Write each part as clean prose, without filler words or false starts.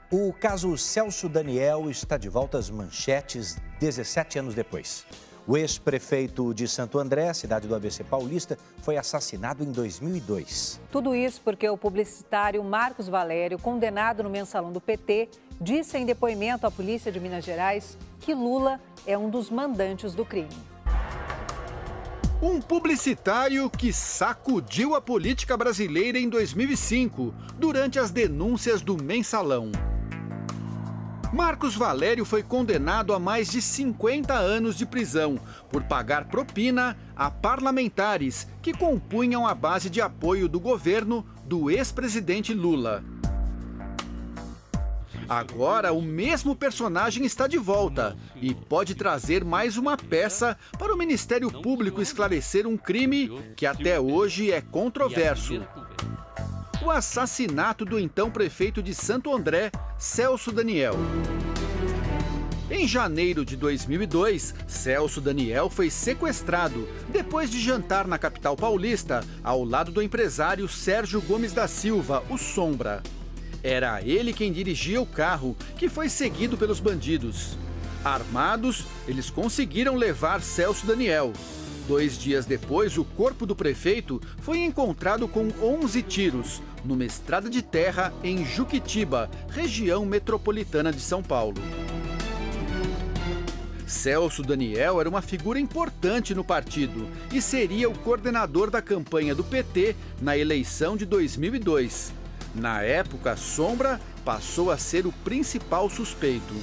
O caso Celso Daniel está de volta às manchetes 17 anos depois. O ex-prefeito de Santo André, cidade do ABC Paulista, foi assassinado em 2002. Tudo isso porque o publicitário Marcos Valério, condenado no mensalão do PT, disse em depoimento à polícia de Minas Gerais que Lula é um dos mandantes do crime. Um publicitário que sacudiu a política brasileira em 2005, durante as denúncias do mensalão. Marcos Valério foi condenado a mais de 50 anos de prisão por pagar propina a parlamentares que compunham a base de apoio do governo do ex-presidente Lula. Agora, o mesmo personagem está de volta e pode trazer mais uma peça para o Ministério Público esclarecer um crime que até hoje é controverso. O assassinato do então prefeito de Santo André, Celso Daniel. Em janeiro de 2002, Celso Daniel foi sequestrado depois de jantar na capital paulista, ao lado do empresário Sérgio Gomes da Silva, o Sombra. Era ele quem dirigia o carro, que foi seguido pelos bandidos. Armados, eles conseguiram levar Celso Daniel. 2 dias depois, o corpo do prefeito foi encontrado com 11 tiros, numa estrada de terra em Juquitiba, região metropolitana de São Paulo. Celso Daniel era uma figura importante no partido e seria o coordenador da campanha do PT na eleição de 2002. Na época, Sombra passou a ser o principal suspeito.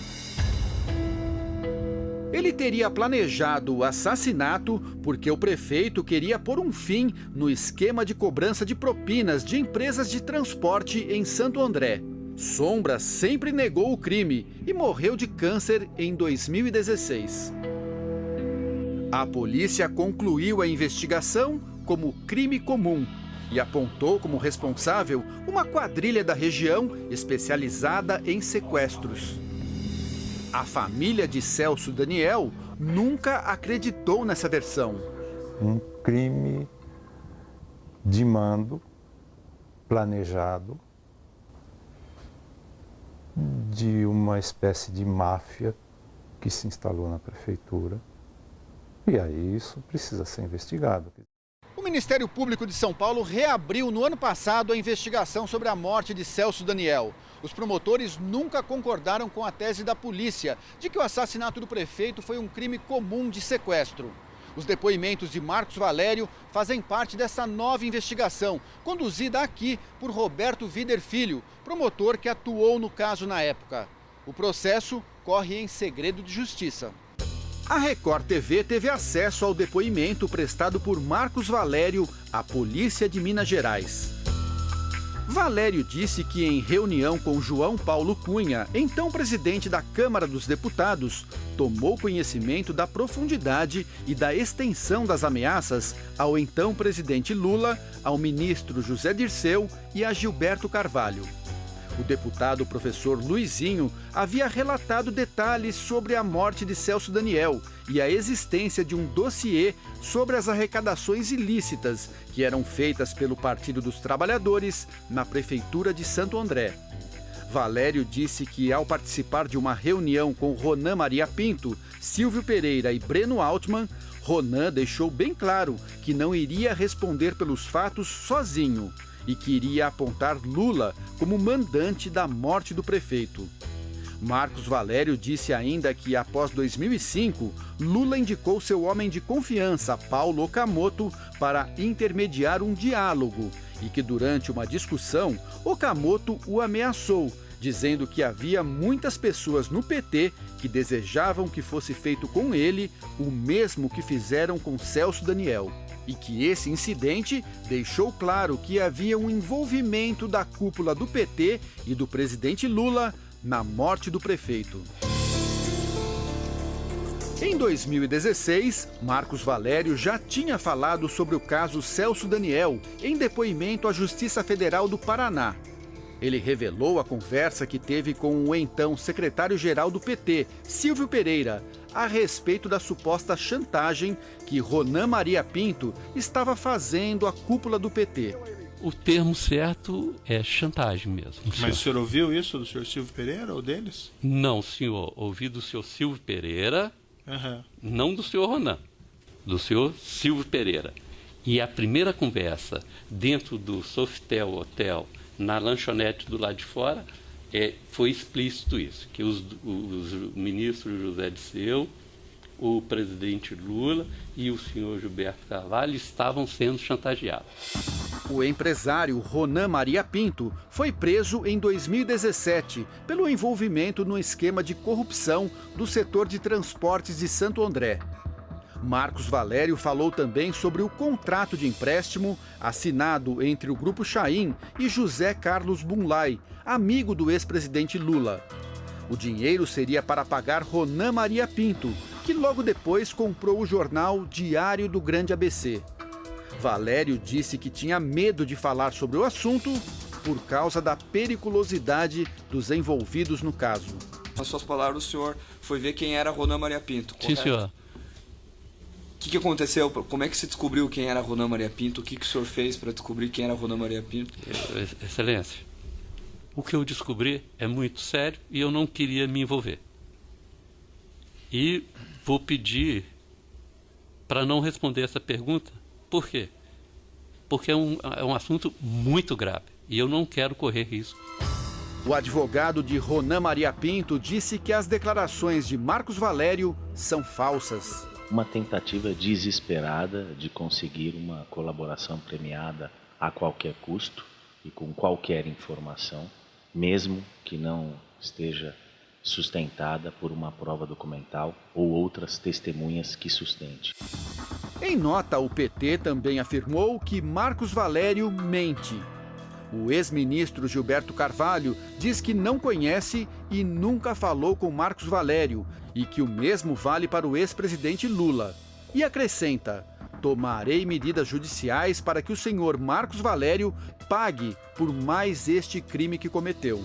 Ele teria planejado o assassinato porque o prefeito queria pôr um fim no esquema de cobrança de propinas de empresas de transporte em Santo André. Sombra sempre negou o crime e morreu de câncer em 2016. A polícia concluiu a investigação como crime comum e apontou como responsável uma quadrilha da região especializada em sequestros. A família de Celso Daniel nunca acreditou nessa versão. Um crime de mando, planejado, de uma espécie de máfia que se instalou na prefeitura. E aí isso precisa ser investigado. O Ministério Público de São Paulo reabriu no ano passado a investigação sobre a morte de Celso Daniel. Os promotores nunca concordaram com a tese da polícia de que o assassinato do prefeito foi um crime comum de sequestro. Os depoimentos de Marcos Valério fazem parte dessa nova investigação, conduzida aqui por Roberto Vider Filho, promotor que atuou no caso na época. O processo corre em segredo de justiça. A Record TV teve acesso ao depoimento prestado por Marcos Valério à Polícia de Minas Gerais. Valério disse que em reunião com João Paulo Cunha, então presidente da Câmara dos Deputados, tomou conhecimento da profundidade e da extensão das ameaças ao então presidente Lula, ao ministro José Dirceu e a Gilberto Carvalho. O deputado professor Luizinho havia relatado detalhes sobre a morte de Celso Daniel e a existência de um dossiê sobre as arrecadações ilícitas que eram feitas pelo Partido dos Trabalhadores na Prefeitura de Santo André. Valério disse que, ao participar de uma reunião com Ronan Maria Pinto, Silvio Pereira e Breno Altman, Ronan deixou bem claro que não iria responder pelos fatos sozinho e que iria apontar Lula como mandante da morte do prefeito. Marcos Valério disse ainda que, após 2005, Lula indicou seu homem de confiança, Paulo Okamoto, para intermediar um diálogo e que, durante uma discussão, Okamoto o ameaçou, dizendo que havia muitas pessoas no PT que desejavam que fosse feito com ele o mesmo que fizeram com Celso Daniel. E que esse incidente deixou claro que havia um envolvimento da cúpula do PT e do presidente Lula na morte do prefeito. Em 2016, Marcos Valério já tinha falado sobre o caso Celso Daniel em depoimento à Justiça Federal do Paraná. Ele revelou a conversa que teve com o então secretário-geral do PT, Silvio Pereira, a respeito da suposta chantagem que Ronan Maria Pinto estava fazendo à cúpula do PT. O termo certo é chantagem mesmo. Mas o senhor ouviu isso do senhor Silvio Pereira ou deles? Não, senhor. Ouvi do senhor Silvio Pereira, não do senhor Ronan, do senhor Silvio Pereira. E a primeira conversa dentro do Sofitel Hotel, na lanchonete do lado de fora, foi explícito isso, que os ministros José Disseu, o presidente Lula e o senhor Gilberto Carvalho estavam sendo chantageados. O empresário Ronan Maria Pinto foi preso em 2017 pelo envolvimento no esquema de corrupção do setor de transportes de Santo André. Marcos Valério falou também sobre o contrato de empréstimo assinado entre o Grupo Chaim e José Carlos Bunlai, amigo do ex-presidente Lula. O dinheiro seria para pagar Ronan Maria Pinto, que logo depois comprou o jornal Diário do Grande ABC. Valério disse que tinha medo de falar sobre o assunto por causa da periculosidade dos envolvidos no caso. Nas suas palavras, o senhor foi ver quem era Ronan Maria Pinto, correto? Sim, senhor. O que aconteceu? Como é que se descobriu quem era Ronan Maria Pinto? O que o senhor fez para descobrir quem era Ronan Maria Pinto? Excelência, o que eu descobri é muito sério e eu não queria me envolver. E vou pedir para não responder essa pergunta. Por quê? Porque é um assunto muito grave e eu não quero correr risco. O advogado de Ronan Maria Pinto disse que as declarações de Marcos Valério são falsas. Uma tentativa desesperada de conseguir uma colaboração premiada a qualquer custo e com qualquer informação, mesmo que não esteja sustentada por uma prova documental ou outras testemunhas que sustente. Em nota, o PT também afirmou que Marcos Valério mente. O ex-ministro Gilberto Carvalho diz que não conhece e nunca falou com Marcos Valério e que o mesmo vale para o ex-presidente Lula. E acrescenta: tomarei medidas judiciais para que o senhor Marcos Valério pague por mais este crime que cometeu.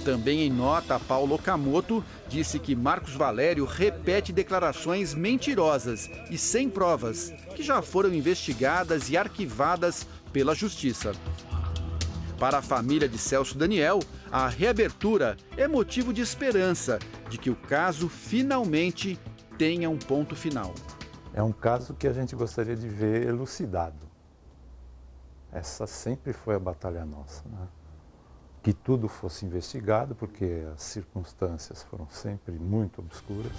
Também em nota, Paulo Okamoto disse que Marcos Valério repete declarações mentirosas e sem provas, que já foram investigadas e arquivadas pela Justiça. Para a família de Celso Daniel, a reabertura é motivo de esperança de que o caso finalmente tenha um ponto final. É um caso que a gente gostaria de ver elucidado. Essa sempre foi a batalha nossa, né? Que tudo fosse investigado, porque as circunstâncias foram sempre muito obscuras.